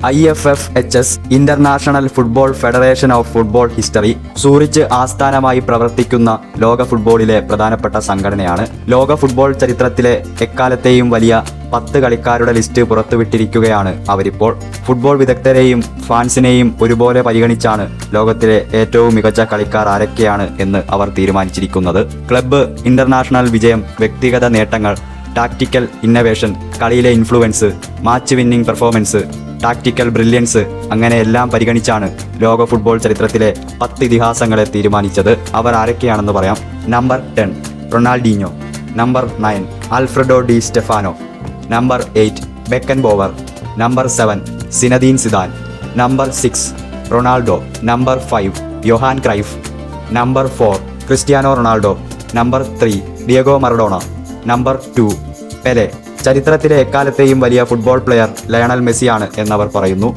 IFFHS international football federation of football history Zurich ആസ്ഥാനമായി പ്രവർത്തിക്കുന്ന ലോക ഫുട്ബോളിലെ പ്രധാനപ്പെട്ട സംഘടനയാണ്. ലോക ഫുട്ബോൾ ചരിത്രത്തിലെ എക്കാലത്തെയും വലിയ 10 കളിക്കാരുടെ ലിസ്റ്റ് പുറത്തുവിട്ടിരിക്കുകയാണ് അവരിപ്പോൾ. ഫുട്ബോൾ വിദഗ്ധരെയും ഫാൻസിനെയും ഒരുപോലെ പരിഗണിച്ചാണ് ലോകത്തിലെ ഏറ്റവും മികച്ച കളിക്കാർ ആരൊക്കെയാണ് എന്ന് അവർ തീരുമാനിച്ചിരിക്കുന്നത്. ക്ലബ്ബ് ഇന്റർനാഷണൽ വിജയം, വ്യക്തിഗത നേട്ടങ്ങൾ, ടാക്ടിക്കൽ ഇന്നവേഷൻ, കളിയിലെ influence, match winning performance, tactical brilliance, അങ്ങനെ എല്ലാം പരിഗണിച്ചാണ് ലോക ഫുട്ബോൾ ചരിത്രത്തിലെ 10 ഇതിഹാസങ്ങളെ തീരുമാനിച്ചത്. അവർ ആരൊക്കെയാണെന്ന് പറയാം. Number 10 Ronaldinho. Number 9 Alfredo Di Stefano. Number 8 Beckenbauer. Number 7 Zinedine Zidane. Number 6 Ronaldo. Number 5 Johan Cruyff. Number 4 Cristiano Ronaldo. Number 3 Diego Maradona. Number 2 Pele. ചരിത്രത്തിലെ എക്കാലത്തെയും വലിയ ഫുട്ബോൾ പ്ലെയർ ലയണൽ മെസ്സിയാണ് എന്നവർ പറയുന്നു.